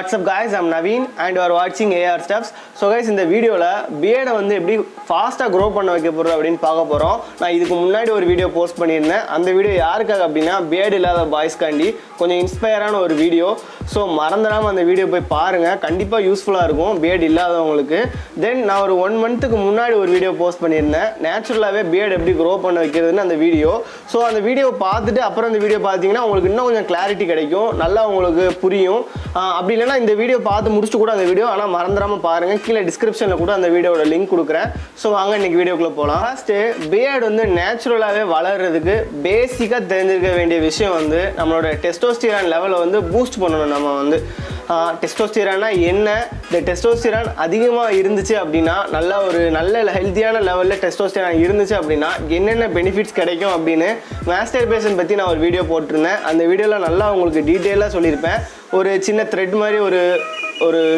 What's up guys, I'm Naveen and you are watching AR Stuffs. So guys, இந்த வீடியோல beard வந்து எப்படி ஃபாஸ்டா grow பண்ண வைக்க போறது அப்படினு பார்க்க போறோம். நான் இதுக்கு முன்னாடி ஒரு வீடியோ போஸ்ட் பண்ணிருந்தேன். அந்த வீடியோ யாருக்காக அப்படினா beard இல்லாத பாய்ஸ் காண்டி கொஞ்சம் இன்ஸ்பயரான ஒரு வீடியோ. சோ மறந்துடாம அந்த வீடியோ போய் பாருங்க. கண்டிப்பா யூஸ்ஃபுல்லா இருக்கும் beard இல்லாதவங்களுக்கு. தென் நான் ஒரு 1 மந்த்க்கு முன்னாடி ஒரு வீடியோ போஸ்ட் பண்ணிருந்தேன். நேச்சுரலாவே beard எப்படி grow பண்ண வைக்கிறதுன்னு அந்த வீடியோ. சோ அந்த வீடியோ பார்த்துட்டு அப்புறம் அந்த வீடியோ பாத்தீங்கன்னா உங்களுக்கு இன்னும் கொஞ்சம் கிளாரிட்டி கிடைக்கும். நல்லா உங்களுக்கு புரியும். அப்படி இல்லனா இந்த வீடியோ பார்த்து முடிச்சிட்டு கூட அந்த வீடியோ ஆனா மறந்துடாம பாருங்க. கீழ டிஸ்கிரிப்ஷன்ல கூட அந்த வீடியோவோட லிங்க் கொடுக்கிறேன். சோ வாங்க இன்னைக்கு வீடியோக்குள்ள போலாம். ஃபர்ஸ்ட் beard வந்து நேச்சுரலாவே வளர்றதுக்கு பேசிக்கா தெரிஞ்சிருக்க வேண்டிய விஷயம் வந்து நம்மளோட டெஸ்டோஸ்டிரான் லெவலை வந்து பூஸ்ட் பண்ணணும். நம்ம வந்து டெஸ்டோஸ்டிரானா என்ன, இந்த டெஸ்டோஸ்டிரான் அதிகமாக இருந்துச்சு அப்படின்னா நல்ல ஹெல்த்தியான லெவலில் டெஸ்டோஸ்டிரான் இருந்துச்சு அப்படின்னா என்னென்ன பெனிஃபிட்ஸ் கிடைக்கும் அப்படின்னு மாஸ்டர்பேஷன் பற்றி நான் ஒரு வீடியோ போட்டிருந்தேன். அந்த வீடியோவில் நல்லா உங்களுக்கு டீட்டெயிலாக சொல்லியிருப்பேன். ஒரு சின்ன த்ரெட் மாதிரி ஒரு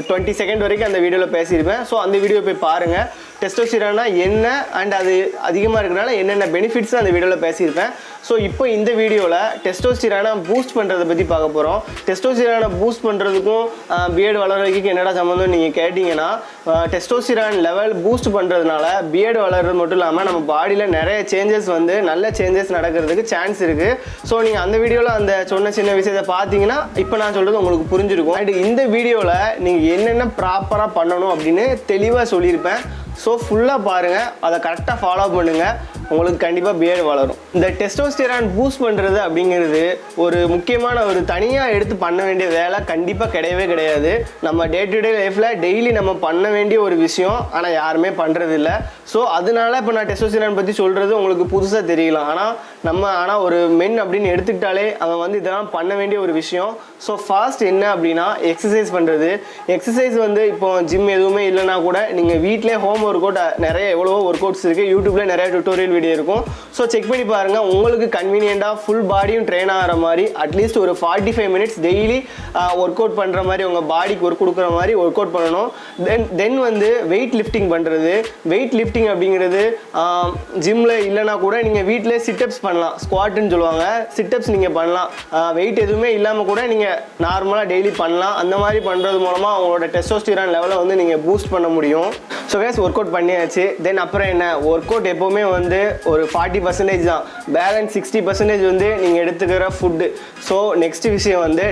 20 செகண்ட் வரைக்கும் அந்த வீடியோவில் பேசியிருப்பேன். ஸோ அந்த வீடியோ போய் பாருங்கள். டெஸ்டோஸ்டிரானா என்ன அண்ட் அது அதிகமாக இருக்கிறனால என்னென்ன பெனிஃபிட்ஸ் அந்த வீடியோவில் பேசியிருப்பேன். ஸோ இப்போ இந்த வீடியோவில் டெஸ்டோஸ்டிரானை பூஸ்ட் பண்ணுறதை பற்றி பார்க்க போகிறோம். டெஸ்டோஸ்டிரானை பூஸ்ட் பண்ணுறதுக்கும் பியர்டு வளர்றதுக்கு என்னடா சம்மந்தம் நீங்கள் கேட்டிங்கன்னா, டெஸ்டோஸ்டிரான் லெவல் பூஸ்ட் பண்ணுறதுனால பியர்டு வளர்றது மட்டும் இல்லாமல் நம்ம பாடியில் நிறைய சேஞ்சஸ் வந்து நல்ல சேஞ்சஸ் நடக்கிறதுக்கு சான்ஸ் இருக்குது. ஸோ நீங்கள் அந்த வீடியோவில் அந்த சொன்ன சின்ன விஷயத்தை பார்த்தீங்கன்னா இப்போ நான் சொல்கிறது உங்களுக்கு புரிஞ்சிருக்கும். அண்ட் இந்த வீடியோவில் நீங்கள் என்னென்ன ப்ராப்பராக பண்ணணும் அப்படின்னு தெளிவாக சொல்லியிருப்பேன். ஸோ ஃபுல்லாக பாருங்கள், அதை கரெக்டாக ஃபாலோ பண்ணுங்கள், உங்களுக்கு கண்டிப்பாக பியர்டு வளரும். இந்த டெஸ்டோஸ்டிரான் பூஸ்ட் பண்ணுறது அப்படிங்கிறது ஒரு முக்கியமான ஒரு தனியாக எடுத்து பண்ண வேண்டிய வேலை கண்டிப்பாக கிடையவே கிடையாது. நம்ம டே டு டே லைஃப்பில் டெய்லி நம்ம பண்ண வேண்டிய ஒரு விஷயம், ஆனால் யாருமே பண்ணுறது இல்லை. ஸோ அதனால இப்போ நான் டெஸ்டோஸ்டிரான் பற்றி சொல்கிறது உங்களுக்கு புதுசாக தெரியலாம். ஆனால் ஒரு மென் அப்படின்னு எடுத்துக்கிட்டாலே அவன் வந்து இதெல்லாம் பண்ண வேண்டிய ஒரு விஷயம். ஸோ ஃபாஸ்ட் என்ன அப்படின்னா எக்ஸசைஸ் பண்ணுறது. எக்ஸசைஸ் வந்து இப்போ ஜிம் எதுவுமே இல்லைனா கூட நீங்கள் வீட்டிலே ஹோம் ஒர்க் அவுட் எவ்வளவோ ஒர்க் அவுட்ஸ் இருக்குது. யூடியூப்ல நிறைய டுட்டோரியல் வீடியோ இருக்கும். ஸோ செக் பண்ணி பாருங்க. உங்களுக்கு கன்வீனியண்டாக ஃபுல் பாடியும் ட்ரெயின் ஆகிற மாதிரி அட்லீஸ்ட் ஒரு 45 மினிட்ஸ் டெய்லி ஒர்க் அவுட் பண்ணுற மாதிரி, உங்கள் பாடிக்கு ஒர்க் கொடுக்குற மாதிரி ஒர்க் அவுட் பண்ணணும். தென் வந்து வெயிட் லிஃப்டிங் பண்ணுறது. வெயிட் லிஃப்டிங் அப்படிங்கிறது ஜிம்ல இல்லைனா கூட நீங்கள் வீட்டிலே சிட்டப்ஸ் பண்ணலாம். ஸ்குவாட்னு சொல்லுவாங்க. சிட்டப்ஸ் நீங்கள் பண்ணலாம். வெயிட் எதுவுமே இல்லாமல் கூட நீங்கள் நார்மலாக டெய்லி பண்ணலாம். அந்த மாதிரி பண்ணுறது மூலமாக உங்களோட டெஸ்டோஸ்டிரான் லெவலை வந்து நீங்கள் பூஸ்ட் பண்ண முடியும். ஸோ கேஸ் ஒர்க் அவுட் பண்ணியாச்சு. தென் அப்புறம் என்ன, ஒர்க் அவுட் எப்போவுமே வந்து ஒரு 40% தான். பேலன்ஸ் 60% வந்து நீங்கள் எடுத்துக்கிற ஃபுட்டு. ஸோ நெக்ஸ்ட் விஷயம் வந்து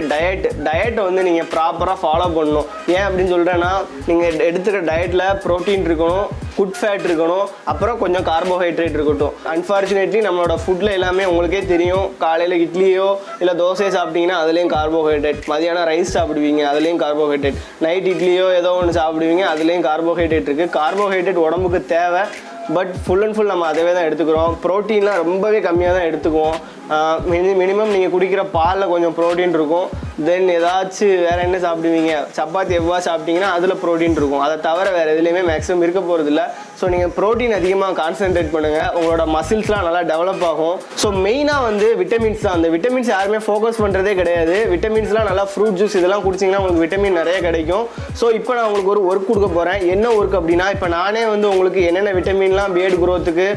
டயட்டை வந்து நீங்கள் ப்ராப்பராக ஃபாலோ பண்ணணும். ஏன் அப்படின்னு சொல்கிறேன்னா, நீங்கள் எடுத்துக்கிற டயட்டில் ப்ரோட்டீன் இருக்கணும், குட் ஃபேட் இருக்கணும், அப்புறம் கொஞ்சம் கார்போஹைட்ரேட் இருக்கட்டும். அன்ஃபார்ச்சுனேட்லி நம்மளோட ஃபுட்டில் எல்லாமே உங்களுக்கே தெரியும். காலையில் இட்லியோ இல்லை தோசையோ சாப்பிட்டீங்கன்னா அதுலேயும் கார்போஹைட்ரேட், மதியானம் ரைஸ் சாப்பிடுவீங்க அதுலேயும் கார்போஹைட்ரேட், நைட் இட்லியோ ஏதோ ஒன்று சாப்பிடுவீங்க அதுலேயும் கார்போஹைட்ரேட் இருக்குது. கார்போஹைட்ரேட் உடம்புக்கு தேவை. பட் ஃபுல் அண்ட் ஃபுல் நம்ம அதவே தான் எடுத்துக்கிறோம். ப்ரோட்டீன்லாம் ரொம்பவே கம்மியாக தான் எடுத்துக்குவோம். மினிமம் நீங்கள் குடிக்கிற பாலில் கொஞ்சம் ப்ரோட்டீன் இருக்கும். தென் ஏதாச்சும் வேறு என்ன சாப்பிடுவீங்க, சப்பாத்தி எவ்வளோ சாப்பிட்டீங்கன்னா அதில் ப்ரோட்டீன் இருக்கும். அதை தவிர வேறு எதுலேயுமே மேக்ஸிமம் இருக்க போகிறது இல்லை. ஸோ நீங்கள் ப்ரோட்டீன் அதிகமாக கான்சென்ட்ரேட் பண்ணுங்கள். உங்களோட மசில்ஸ்லாம் நல்லா டெவலப் ஆகும். ஸோ மெயினாக வந்து விட்டமின்ஸ் தான். அந்த விட்டமின்ஸ் யாருமே ஃபோக்கஸ் பண்ணுறதே கிடையாது. விட்டமின்ஸ்லாம் நல்லா ஃப்ரூட் ஜூஸ் இதெல்லாம் குடிச்சிங்கன்னா உங்களுக்கு விட்டமின் நிறைய கிடைக்கும். ஸோ இப்போ நான் உங்களுக்கு ஒரு ஒர்க் கொடுக்க போகிறேன். என்ன ஒர்க் அப்படின்னா, இப்போ நானே வந்து உங்களுக்கு என்னென்ன விட்டமின்லாம் பியர்டு க்ரோத்துக்கு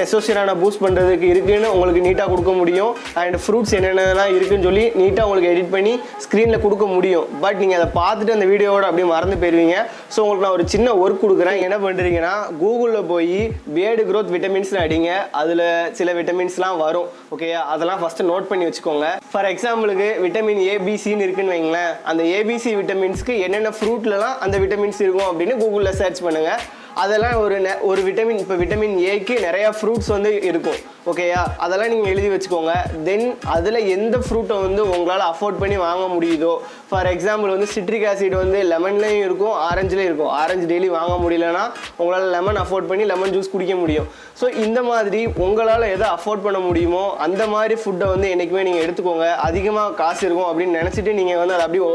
டெஸ்டோஸ்டிரானை பூஸ்ட் பண்ணுறதுக்கு இருக்குன்னு உங்களுக்கு நீட்டாக கொடுக்க முடியும். அண்ட் ஃப்ரூட்ஸ் என்னென்னலாம் இருக்குன்னு சொல்லி நீட்டாக உங்களுக்கு எடிட் பண்ணி ஸ்க்ரீனில் கொடுக்க முடியும். பட் நீங்கள் அதை பார்த்துட்டு அந்த வீடியோவோட அப்படியே மறந்து போயிடுவீங்க. ஸோ உங்களுக்கு நான் ஒரு சின்ன ஒர்க் கொடுக்குறேன். என்ன பண்ணுறீங்கன்னா, கூகுளில் போய் பியர்டு க்ரோத் விட்டமின்ஸ்னு அடிங்க. அதில் சில விட்டமின்ஸ்லாம் வரும். ஓகேயா, அதெல்லாம் ஃபஸ்ட்டு நோட் பண்ணி வச்சுக்கோங்க. ஃபார் எக்ஸாம்பிளுக்கு விட்டமின் ஏபிசின்னு இருக்குன்னு வைங்களேன். அந்த ஏபிசி விட்டமின்ஸ்க்கு என்னென்ன ஃப்ரூட்லலாம் அந்த விட்டமின்ஸ் இருக்கும் அப்படின்னு கூகுளில் சர்ச் பண்ணுங்கள். அதெல்லாம் ஒரு விட்டமின், இப்போ விட்டமின் ஏக்கு நிறையா ஃப்ரூட்ஸ் வந்து இருக்கும். ஓகேயா, அதெல்லாம் நீங்கள் எழுதி வச்சுக்கோங்க. தென் அதில் எந்த ஃப்ரூட்டை வந்து உங்களால் அஃபோர்ட் பண்ணி வாங்க முடியுதோ, ஃபார் எக்ஸாம்பிள் வந்து சிட்ரிக் ஆசிட் வந்து லெமன்லேயும் இருக்கும், ஆரஞ்சுலேயும் இருக்கும். ஆரஞ்சு டெய்லி வாங்க முடியலன்னா உங்களால் லெமன் அஃபோர்ட் பண்ணி லெமன் ஜூஸ் குடிக்க முடியும். ஸோ இந்த மாதிரி உங்களால் எதை அஃபோர்ட் பண்ண முடியுமோ அந்த மாதிரி ஃபுட்டை வந்து என்றைக்குமே நீங்கள் எடுத்துக்கோங்க. அதிகமாக காசு இருக்கும் அப்படின்னு நினச்சிட்டு நீங்கள் வந்து அதை அப்படியே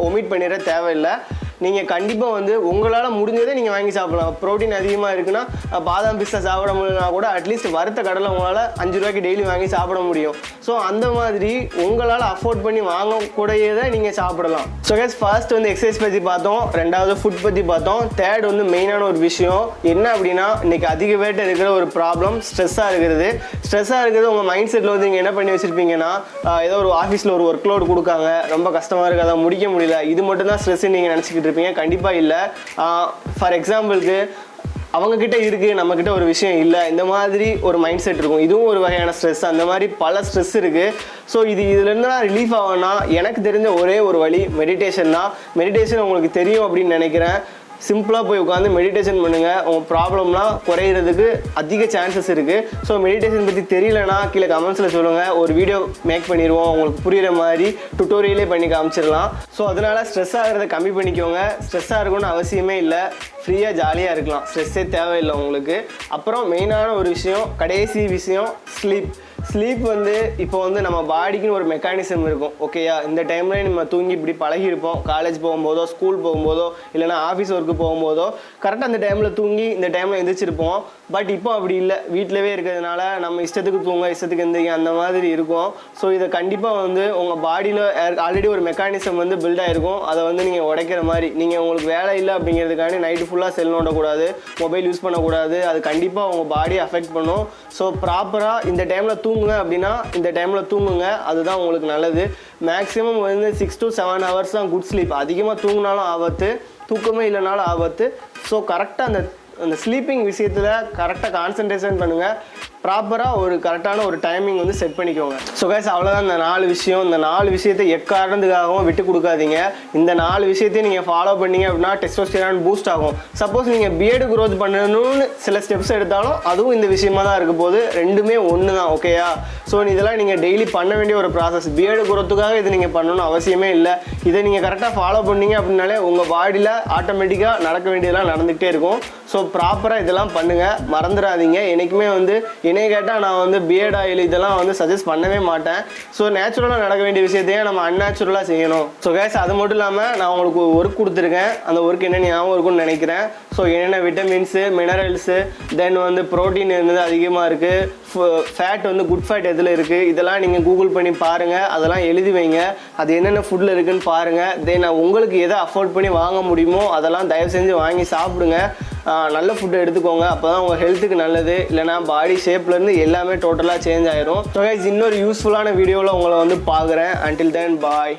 ஒமிட் பண்ணிட தேவையில்லை. நீங்கள் கண்டிப்பாக வந்து உங்களால் முடிஞ்சதே நீங்கள் வாங்கி சாப்பிடலாம். ப்ரோட்டீன் அதிகமாக இருக்குன்னா பாதாம் பிஸ்தா சாப்பிட முடியலனா கூட அட்லீஸ்ட் வறுத்த கடலை உங்களால் 5 ரூபாய்க்கு டெய்லி வாங்கி சாப்பிட முடியும். ஸோ அந்த மாதிரி உங்களால் அஃபோர்ட் பண்ணி வாங்கக்கூடியதை நீங்கள் சாப்பிடலாம். ஸோ கைஸ் ஃபர்ஸ்ட் வந்து எக்ஸசைஸ் பற்றி பார்த்தோம், ரெண்டாவது ஃபுட் பற்றி பார்த்தோம், தேர்ட் வந்து மெயினான ஒரு விஷயம் என்ன அப்படின்னா இன்னைக்கு அதிக வேட்டை இருக்கிற ஒரு ப்ராப்ளம் ஸ்ட்ரெஸ்ஸாக இருக்கிறது. ஸ்ட்ரெஸ்ஸாக இருக்கிறது உங்கள் மைண்ட் செட்டில் வந்து நீங்கள் என்ன பண்ணி வச்சுருப்பீங்கன்னா ஏதோ ஒரு ஆஃபீஸில் ஒரு ஒர்க் லோடு கொடுக்காங்க, ரொம்ப கஷ்டமாக இருக்குது, அதை முடிக்க முடியல, இது மட்டும் தான் ஸ்ட்ரெஸ்ஸு நீங்கள் நினச்சிக்கிட்டு இருப்பீங்க. கண்டிப்பாக இல்லை. ஃபார் எக்ஸாம்பிளுக்கு அவங்கக்கிட்ட இருக்குது, நம்மக்கிட்ட ஒரு விஷயம் இல்லை, இந்த மாதிரி ஒரு மைண்ட் செட் இருக்கும். இதுவும் ஒரு வகையான ஸ்ட்ரெஸ். அந்த மாதிரி பல ஸ்ட்ரெஸ் இருக்குது. ஸோ இதுலேருந்து நான் ரிலீஃப் ஆகணும்னா எனக்கு தெரிஞ்ச ஒரே ஒரு வழி மெடிடேஷன் தான். மெடிடேஷன் உங்களுக்கு தெரியும் அப்படின்னு நினைக்கிறேன். சிம்பிளாக போய் உட்காந்து மெடிடேஷன் பண்ணுங்கள், உங்கள் ப்ராப்ளம்லாம் குறையிறதுக்கு அதிக சான்சஸ் இருக்குது. ஸோ மெடிடேஷன் பற்றி தெரியலனா கீழே கமெண்ட்ஸில் சொல்லுங்கள், ஒரு வீடியோ மேக் பண்ணிடுவோம், உங்களுக்கு புரிகிற மாதிரி டுட்டோரியலே பண்ணி காமிச்சிடலாம். ஸோ அதனால் ஸ்ட்ரெஸ் ஆகிறத கம்மி பண்ணிக்கோங்க. ஸ்ட்ரெஸ்ஸாக இருக்கணும்னு அவசியமே இல்லை, ஃப்ரீயாக ஜாலியாக இருக்கலாம், ஸ்ட்ரெஸ்ஸே தேவையில்லை உங்களுக்கு. அப்புறம் மெயினான ஒரு விஷயம், கடைசி விஷயம், ஸ்லீப் வந்து இப்போ வந்து நம்ம பாடிக்குன்னு ஒரு மெக்கானிசம் இருக்கும். ஓகேயா, இந்த டைமில் நம்ம தூங்கி இப்படி பழகிருப்போம். காலேஜ் போகும்போதோ, ஸ்கூல் போகும்போதோ, இல்லைனா ஆஃபீஸ் ஒர்க்கு போகும்போதோ கரெக்டாக அந்த டைமில் தூங்கி இந்த டைமில் எந்திரிச்சிருப்போம். பட் இப்போ அப்படி இல்லை, வீட்டிலவே இருக்கிறதுனால நம்ம இஷ்டத்துக்கு தூங்க, இஷ்டத்துக்கு எந்திரிக்க, அந்த மாதிரி இருக்கும். ஸோ இதை கண்டிப்பாக வந்து உங்கள் பாடியில் ஆல்ரெடி ஒரு மெக்கானிசம் வந்து பில்ட் ஆகிருக்கும். அதை வந்து நீங்கள் உடைக்கிற மாதிரி, நீங்கள் உங்களுக்கு வேலை இல்லை அப்படிங்கிறதுக்காண்டி நைட்டு ஃபுல்லாக செல் நோண்டக்கூடாது, மொபைல் யூஸ் பண்ணக்கூடாது. அது கண்டிப்பாக உங்கள் பாடியை அஃபெக்ட் பண்ணும். ஸோ ப்ராப்பராக இந்த டைமில் தூங்குங்க அப்படின்னா இந்த டைமில் தூங்குங்க, அதுதான் உங்களுக்கு நல்லது. மேக்ஸிமம் வந்து 6 to 7 hours தான் குட் ஸ்லீப். அதிகமாக தூங்கினாலும் ஆபத்து, தூக்கமே இல்லைனாலும் ஆபத்து. ஸோ கரெக்டாக அந்த ஸ்லீப்பிங் விஷயத்தில் கரெக்டாக கான்சன்ட்ரேஷன் பண்ணுங்கள். ப்ராப்பராக ஒரு கரெக்டான ஒரு டைமிங் வந்து செட் பண்ணிக்கோங்க. ஸோ கைஸ் அவ்வளோதான் இந்த 4 விஷயம். இந்த 4 விஷயத்தை எக்காரணத்துக்காகவும் விட்டு கொடுக்காதீங்க. இந்த 4 விஷயத்தையும் நீங்கள் ஃபாலோ பண்ணீங்க அப்படின்னா டெஸ்டோஸ்டெரான் பூஸ்ட் ஆகும். சப்போஸ் நீங்கள் பியர்டு க்ரோத் பண்ணணும்னு சில ஸ்டெப்ஸ் எடுத்தாலும் அதுவும் இந்த விஷயமா தான் இருக்க போகுது. ரெண்டுமே ஒன்று தான். ஓகேயா, ஸோ இதெல்லாம் நீங்கள் டெய்லி பண்ண வேண்டிய ஒரு ப்ராசஸ். பியர்டு க்ரோத்துக்காக இது நீங்கள் பண்ணணும்னு அவசியமே இல்லை. இதை நீங்கள் கரெக்டாக ஃபாலோ பண்ணீங்க அப்படின்னாலே உங்கள் பாடியில் ஆட்டோமேட்டிக்காக நடக்க வேண்டியதெல்லாம் நடந்துகிட்டே இருக்கும். ஸோ ப்ராப்பராக இதெல்லாம் பண்ணுங்கள், மறந்துடாதீங்க. என்றைக்குமே வந்து என்னைய கேட்டால் நான் வந்து பியர்ட் ஆயில் இதெல்லாம் வந்து சஜஸ்ட் பண்ணவே மாட்டேன். ஸோ நேச்சுரலாக நடக்க வேண்டிய விஷயத்தையே நம்ம அன்நேச்சுரலாக செய்யணும். ஸோ கேஸ் அது மட்டும் இல்லாமல் நான் உங்களுக்கு ஒர்க் கொடுத்துருக்கேன். அந்த ஒர்க் என்னென்ன ஞாபகம் இருக்கும்னு நினைக்கிறேன். ஸோ என்னென்ன விட்டமின்ஸு, மினரல்ஸு, தென் வந்து ப்ரோட்டீன் வந்து அதிகமாக இருக்குது, ஃபேட் வந்து குட் ஃபேட் எதில் இருக்குது, இதெல்லாம் நீங்கள் கூகுள் பண்ணி பாருங்கள், அதெல்லாம் எழுதி வைங்க. அது என்னென்ன ஃபுட்டில் இருக்குதுன்னு பாருங்கள். தென் உங்களுக்கு எதை அஃபோர்ட் பண்ணி வாங்க முடியுமோ அதெல்லாம் தயவு செஞ்சு வாங்கி சாப்பிடுங்க. நல்ல ஃபுட்டு எடுத்துக்கோங்க, அப்போ தான் உங்கள் ஹெல்த்துக்கு நல்லது. இல்லைனா பாடி ஷேப்லேருந்து எல்லாமே டோட்டலாக சேஞ்ச் ஆயிரும். ஸோ கைஸ் இன்னொரு யூஸ்ஃபுல்லான வீடியோவில் உங்களை வந்து பார்க்குறேன். அன்டில் தென் பாய்.